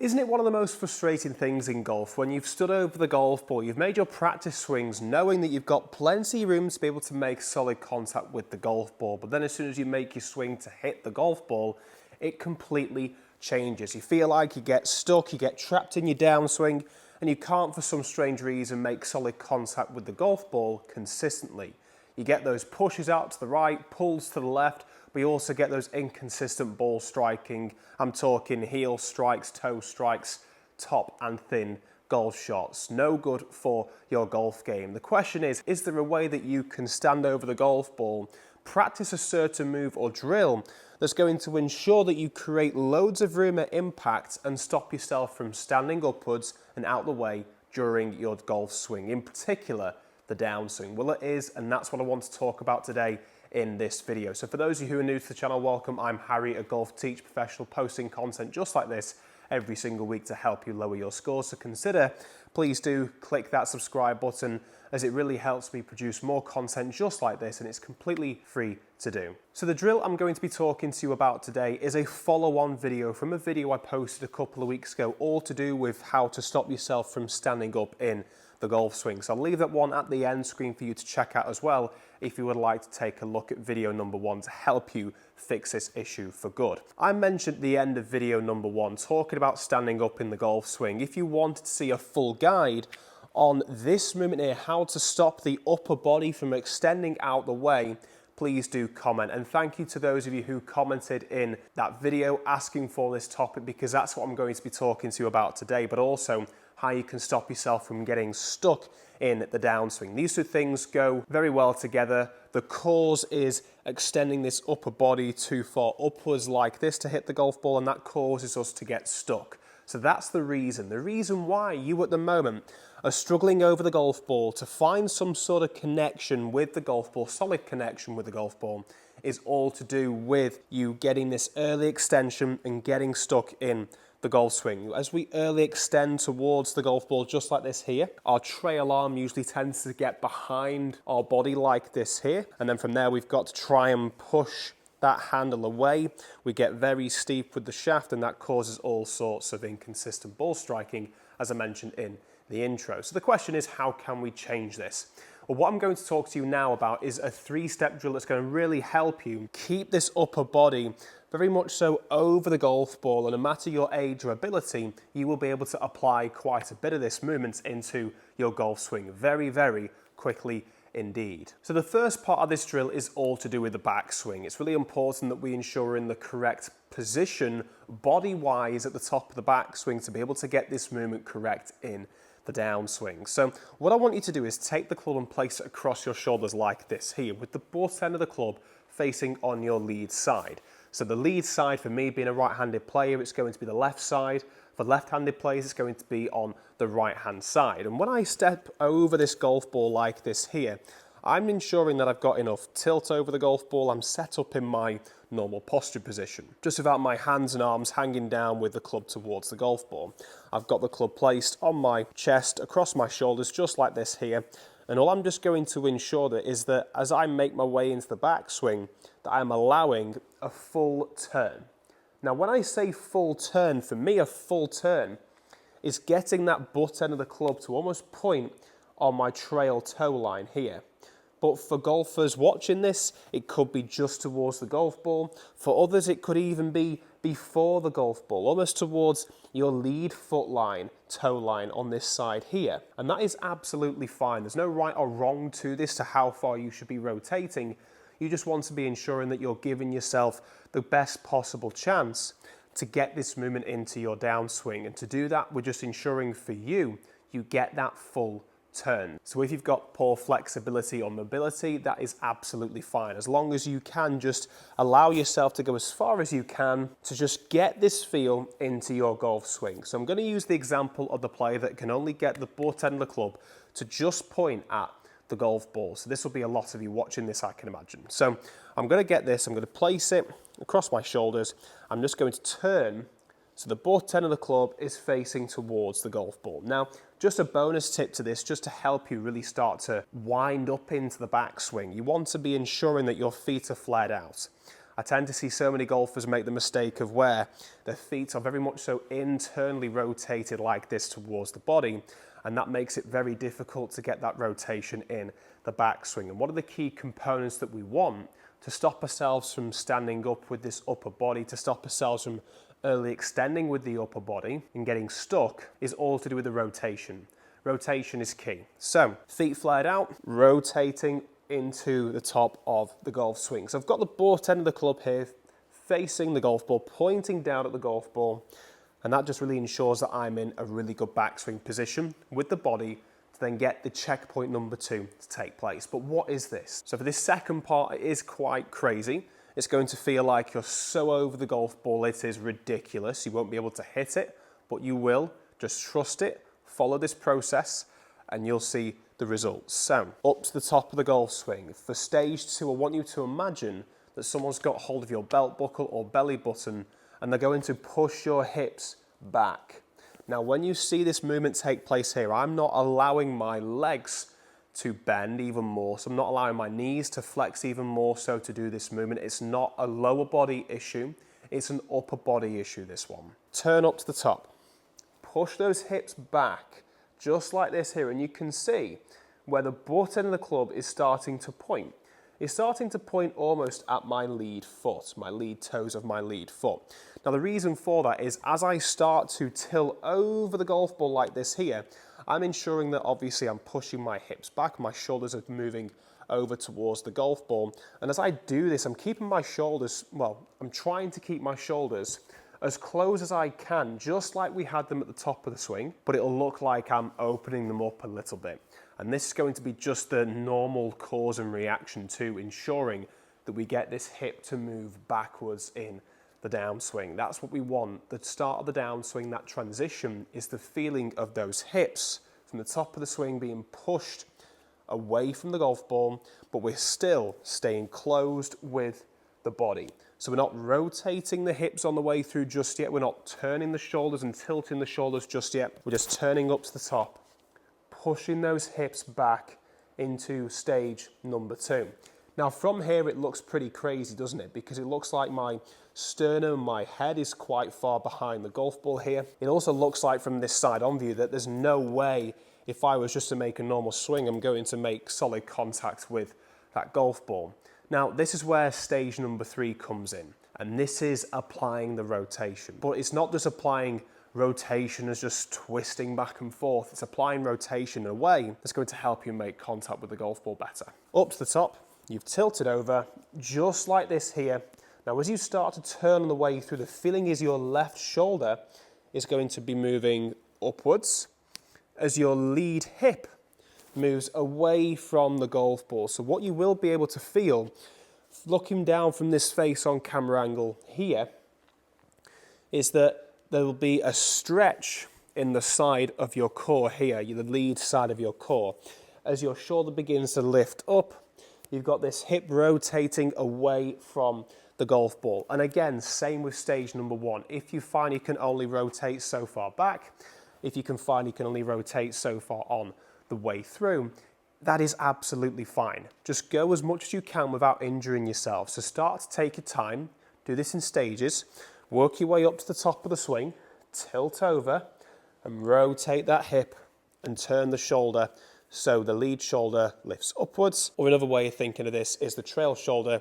Isn't it one of the most frustrating things in golf when you've stood over the golf ball, you've made your practice swings knowing that you've got plenty of room to be able to make solid contact with the golf ball, but then as soon as you make your swing to hit the golf ball, it completely changes. You feel like you get stuck, you get trapped in your downswing, and you can't for some strange reason make solid contact with the golf ball consistently. You get those pushes out to the right, pulls to the left, but you also get those inconsistent ball striking. I'm talking heel strikes, toe strikes, top and thin golf shots. No good for your golf game. The question is there a way that you can stand over the golf ball, practice a certain move or drill that's going to ensure that you create loads of room at impact and stop yourself from standing upwards and out the way during your golf swing, in particular the downswing? Well, it is, and that's what I want to talk about today in this video. So for those of you who are new to the channel, welcome. I'm Harry, a golf teach professional, posting content just like this every single week to help you lower your scores. So please do click that subscribe button, as it really helps me produce more content just like this, and it's completely free to do. So the drill I'm going to be talking to you about today is a follow-on video from a video I posted a couple of weeks ago, all to do with how to stop yourself from standing up in the golf swing. So I'll leave that one at the end screen for you to check out as well if you would like to take a look at video number one to help you fix this issue for good. I mentioned at the end of video number one talking about standing up in the golf swing. If you wanted to see a full guide on this movement here, how to stop the upper body from extending out the way, please do comment. And thank you to those of you who commented in that video asking for this topic, because that's what I'm going to be talking to you about today, but also how you can stop yourself from getting stuck in the downswing. These two things go very well together. The cause is extending this upper body too far upwards like this to hit the golf ball, and that causes us to get stuck. So that's the reason why you at the moment are struggling over the golf ball to find some sort of connection with the golf ball, solid connection with the golf ball, is all to do with you getting this early extension and getting stuck in the golf swing. As we early extend towards the golf ball, just like this here, our trail arm usually tends to get behind our body like this here, and then from there we've got to try and push that handle away. We get very steep with the shaft, and that causes all sorts of inconsistent ball striking, as I mentioned in the intro. So the question is, how can we change this? Well, what I'm going to talk to you now about is a three-step drill that's going to really help you keep this upper body very much so over the golf ball, and no matter your age or ability, you will be able to apply quite a bit of this movement into your golf swing very, very quickly indeed. So the first part of this drill is all to do with the backswing. It's really important that we ensure we're in the correct position body-wise at the top of the backswing to be able to get this movement correct in the downswing. So what I want you to do is take the club and place it across your shoulders like this here, with the butt end of the club facing on your lead side. So the lead side, for me being a right-handed player, it's going to be the left side. For left-handed players, it's going to be on the right-hand side. And when I step over this golf ball like this here, I'm ensuring that I've got enough tilt over the golf ball. I'm set up in my normal posture position, just without my hands and arms hanging down with the club towards the golf ball. I've got the club placed on my chest, across my shoulders, just like this here. And all I'm just going to ensure that is that as I make my way into the backswing, that I'm allowing a full turn. Now, when I say full turn, for me, a full turn is getting that butt end of the club to almost point on my trail toe line here. But for golfers watching this, it could be just towards the golf ball. For others, it could even be before the golf ball, almost towards your lead foot line, toe line on this side here. And that is absolutely fine. There's no right or wrong to this, to how far you should be rotating. You just want to be ensuring that you're giving yourself the best possible chance to get this movement into your downswing. And to do that, we're just ensuring for you, you get that full turn. So if you've got poor flexibility or mobility, that is absolutely fine. As long as you can just allow yourself to go as far as you can to just get this feel into your golf swing. So I'm going to use the example of the player that can only get the butt end of the club to just point at the golf ball. So this will be a lot of you watching this, I can imagine. So I'm going to get this, I'm going to place it across my shoulders. I'm just going to turn so the butt end of the club is facing towards the golf ball. Now, just a bonus tip to this, just to help you really start to wind up into the backswing. You want to be ensuring that your feet are flared out. I tend to see so many golfers make the mistake of where their feet are very much so internally rotated like this towards the body, and that makes it very difficult to get that rotation in the backswing. And one of the key components that we want to stop ourselves from standing up with this upper body, to stop ourselves from early extending with the upper body and getting stuck, is all to do with the rotation. Rotation is key. So, feet flared out, rotating into the top of the golf swing. So I've got the butt end of the club here facing the golf ball, pointing down at the golf ball, and that just really ensures that I'm in a really good backswing position with the body to then get the checkpoint number 2 to take place. But what is this? So for this second part, it is quite crazy. It's going to feel like you're so over the golf ball, it is ridiculous. You won't be able to hit it, but you will. Just trust it, follow this process, and you'll see the results. So, up to the top of the golf swing. For stage 2, I want you to imagine that someone's got hold of your belt buckle or belly button and they're going to push your hips back. Now, when you see this movement take place here, I'm not allowing my legs to bend even more, so I'm not allowing my knees to flex even more so to do this movement. It's not a lower body issue, it's an upper body issue, this one. Turn up to the top. Push those hips back, just like this here, and you can see where the butt end of the club is starting to point. It's starting to point almost at my lead foot, my lead toes of my lead foot. Now the reason for that is as I start to tilt over the golf ball like this here, I'm ensuring that obviously I'm pushing my hips back, my shoulders are moving over towards the golf ball. And as I do this, I'm keeping my shoulders, well, I'm trying to keep my shoulders as close as I can, just like we had them at the top of the swing, but it'll look like I'm opening them up a little bit. And this is going to be just the normal cause and reaction to ensuring that we get this hip to move backwards in the downswing. That's what we want. The start of the downswing, that transition, is the feeling of those hips from the top of the swing being pushed away from the golf ball, but we're still staying closed with the body. So we're not rotating the hips on the way through just yet. We're not turning the shoulders and tilting the shoulders just yet. We're just turning up to the top, pushing those hips back into stage number 2. Now from here it looks pretty crazy, doesn't it? Because it looks like my sternum, my head is quite far behind the golf ball here. It also looks like from this side on view that there's no way if I was just to make a normal swing, I'm going to make solid contact with that golf ball. Now, this is where stage number 3 comes in, and this is applying the rotation. But it's not just applying rotation as just twisting back and forth. It's applying rotation in a way that's going to help you make contact with the golf ball better. Up to the top, you've tilted over, just like this here. Now, as you start to turn on the way through, the feeling is your left shoulder is going to be moving upwards as your lead hip moves away from the golf ball. So what you will be able to feel, looking down from this face on camera angle here, is that there will be a stretch in the side of your core here, the lead side of your core. As your shoulder begins to lift up, you've got this hip rotating away from the golf ball. And again, same with stage number 1. If you find you can only rotate so far back, if you can find you can only rotate so far on the way through, that is absolutely fine. Just go as much as you can without injuring yourself. So start to take your time, do this in stages, work your way up to the top of the swing, tilt over and rotate that hip and turn the shoulder so the lead shoulder lifts upwards. Or another way of thinking of this is the trail shoulder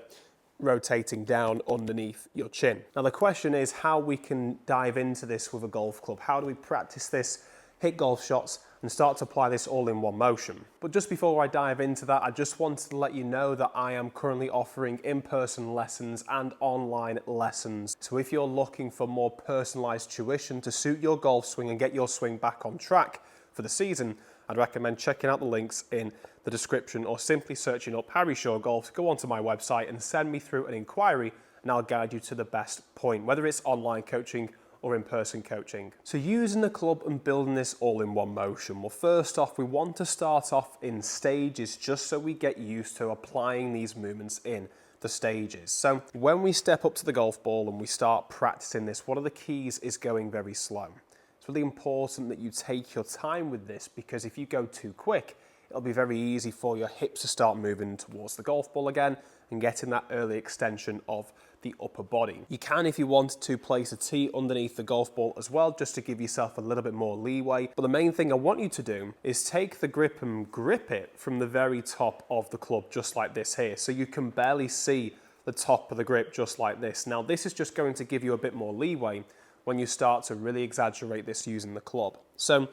rotating down underneath your chin. Now the question is how we can dive into this with a golf club. How do we practice this, hit golf shots, and start to apply this all in one motion? But just before I dive into that, I just wanted to let you know that I am currently offering in-person lessons and online lessons. So if you're looking for more personalized tuition to suit your golf swing and get your swing back on track for the season, I'd recommend checking out the links in the description or simply searching up Harry Shaw Golf. Go onto my website and send me through an inquiry and I'll guide you to the best point, whether it's online coaching or in-person coaching. So using the club and building this all in one motion. Well, first off, we want to start off in stages just so we get used to applying these movements in the stages. So when we step up to the golf ball and we start practicing this, one of the keys is going very slow. It's really important that you take your time with this because if you go too quick, it'll be very easy for your hips to start moving towards the golf ball again and getting that early extension of the upper body. You can, if you wanted to, place a tee underneath the golf ball as well, just to give yourself a little bit more leeway. But the main thing I want you to do is take the grip and grip it from the very top of the club, just like this here. So you can barely see the top of the grip, just like this. Now, this is just going to give you a bit more leeway when you start to really exaggerate this using the club. So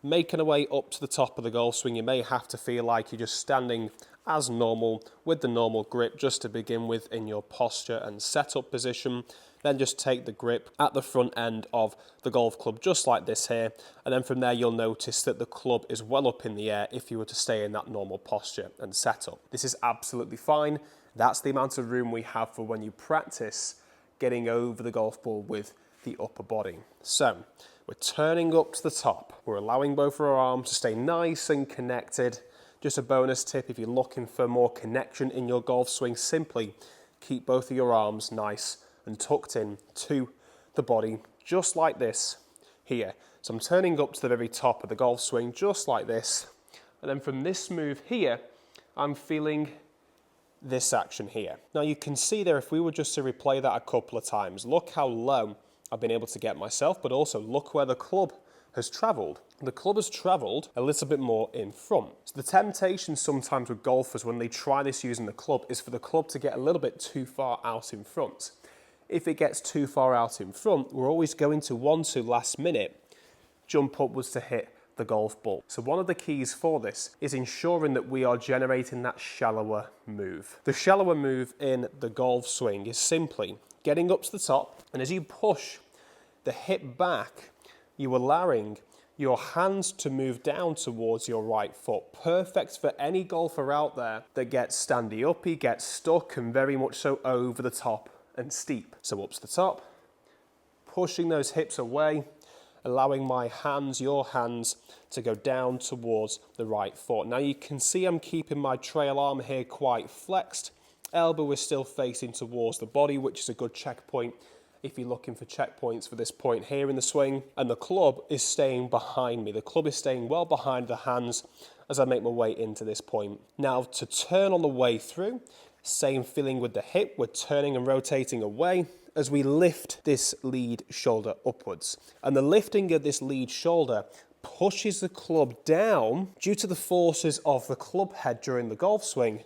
making a way up to the top of the golf swing, you may have to feel like you're just standing as normal with the normal grip just to begin with in your posture and setup position. Then just take the grip at the front end of the golf club just like this here, and then from there you'll notice that the club is well up in the air if you were to stay in that normal posture and setup. This is absolutely fine. That's the amount of room we have for when you practice getting over the golf ball with the upper body. So we're turning up to the top. We're allowing both of our arms to stay nice and connected. Just a bonus tip, if you're looking for more connection in your golf swing, simply keep both of your arms nice and tucked in to the body, just like this here. So I'm turning up to the very top of the golf swing, just like this. And then from this move here, I'm feeling this action here. Now you can see there, if we were just to replay that a couple of times, look how low I've been able to get myself, but also look where the club has travelled. The club has travelled a little bit more in front. So the temptation sometimes with golfers when they try this using the club is for the club to get a little bit too far out in front. If it gets too far out in front, we're always going to want to last minute jump upwards to hit the golf ball. So one of the keys for this is ensuring that we are generating that shallower move. The shallower move in the golf swing is simply getting up to the top, and as you push the hip back, you're allowing your hands to move down towards your right foot. Perfect for any golfer out there that gets standy-uppy, gets stuck, and very much so over the top and steep. So up to the top, pushing those hips away, allowing my hands, your hands, to go down towards the right foot. Now you can see I'm keeping my trail arm here quite flexed. Elbow is still facing towards the body, which is a good checkpoint if you're looking for checkpoints for this point here in the swing. And the club is staying behind me. The club is staying well behind the hands as I make my way into this point. Now to turn on the way through, same feeling with the hip. We're turning and rotating away as we lift this lead shoulder upwards. And the lifting of this lead shoulder pushes the club down due to the forces of the club head during the golf swing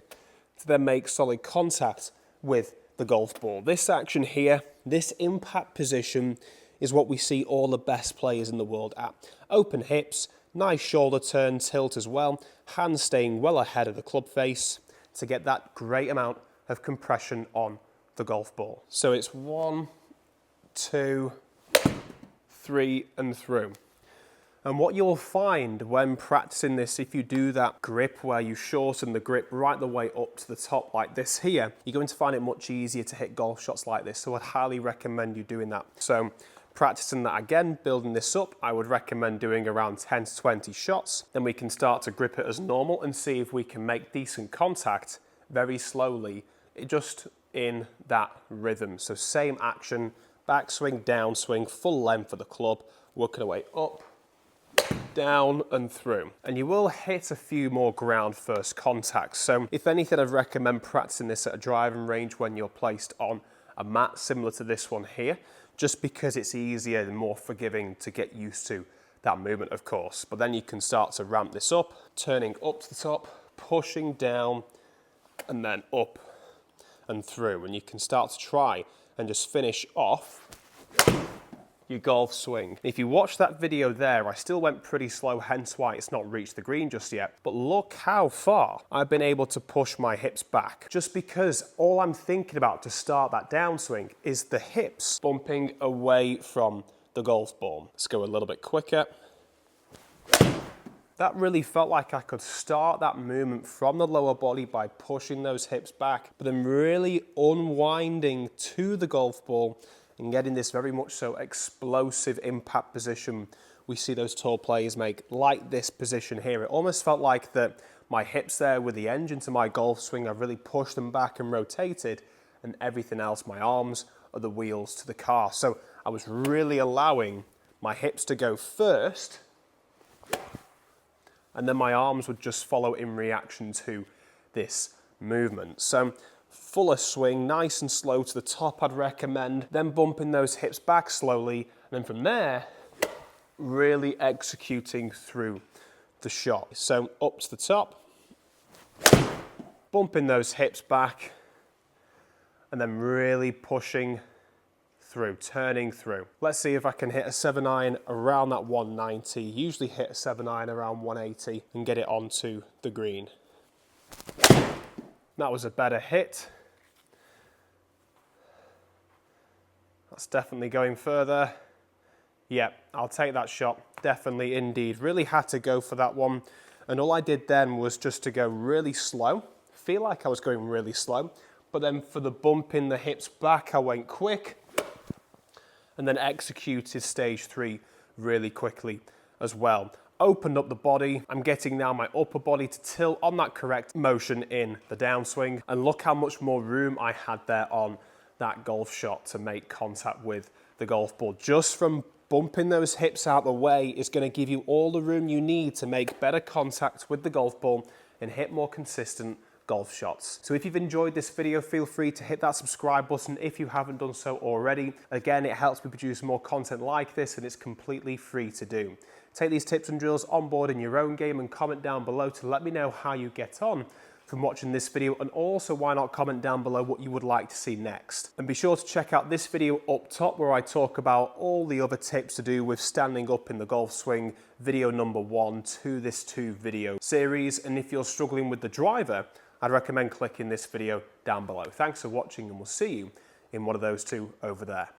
to then make solid contact with the golf ball. This action here, this impact position, is what we see all the best players in the world at. Open hips, nice shoulder turn, tilt as well, hands staying well ahead of the club face to get that great amount of compression on the golf ball. So it's 1, 2, 3 and through. And what you'll find when practicing this, if you do that grip where you shorten the grip right the way up to the top like this here, you're going to find it much easier to hit golf shots like this. So I'd highly recommend you doing that. So practicing that again, building this up, I would recommend doing around 10 to 20 shots. Then we can start to grip it as normal and see if we can make decent contact very slowly, just in that rhythm. So same action, backswing, downswing, full length of the club, working our way up, down and through. And you will hit a few more ground first contacts. So if anything, I'd recommend practicing this at a driving range when you're placed on a mat similar to this one here, just because it's easier and more forgiving to get used to that movement, of course. But then you can start to ramp this up, turning up to the top, pushing down, and then up and through. And you can start to try and just finish off your golf swing. If you watch that video there, I still went pretty slow, hence why it's not reached the green just yet. But look how far I've been able to push my hips back, just because all I'm thinking about to start that downswing is the hips bumping away from the golf ball. Let's go a little bit quicker. That really felt like I could start that movement from the lower body by pushing those hips back, but then really unwinding to the golf ball and getting this very much so explosive impact position we see those tall players make, like this position here. It almost felt like that my hips there were the engine to my golf swing. I really pushed them back and rotated, and everything else, my arms, are the wheels to the car. So I was really allowing my hips to go first, and then my arms would just follow in reaction to this movement. So fuller swing, nice and slow to the top, I'd recommend. Then bumping those hips back slowly. And then from there, really executing through the shot. So up to the top, bumping those hips back, and then really pushing through, turning through. Let's see if I can hit a 7-iron around that 190. Usually hit a 7-iron around 180 and get it onto the green. That was a better hit. That's definitely going further. Yeah, I'll take that shot. Definitely, indeed. Really had to go for that one. And all I did then was just to go really slow. Feel like I was going really slow. But then for the bump in the hips back, I went quick. And then executed stage 3 really quickly as well. Opened up the body. I'm getting now my upper body to tilt on that correct motion in the downswing. And look how much more room I had there on that golf shot to make contact with the golf ball. Just from bumping those hips out the way is going to give you all the room you need to make better contact with the golf ball and hit more consistent golf shots. So if you've enjoyed this video, feel free to hit that subscribe button if you haven't done so already. Again, it helps me produce more content like this and it's completely free to do. Take these tips and drills on board in your own game and comment down below to let me know how you get on from watching this video, and also why not comment down below what you would like to see next. And be sure to check out this video up top where I talk about all the other tips to do with standing up in the golf swing, video number 1 to this 2 video series. And if you're struggling with the driver, I'd recommend clicking this video down below. Thanks for watching and we'll see you in one of those 2 over there.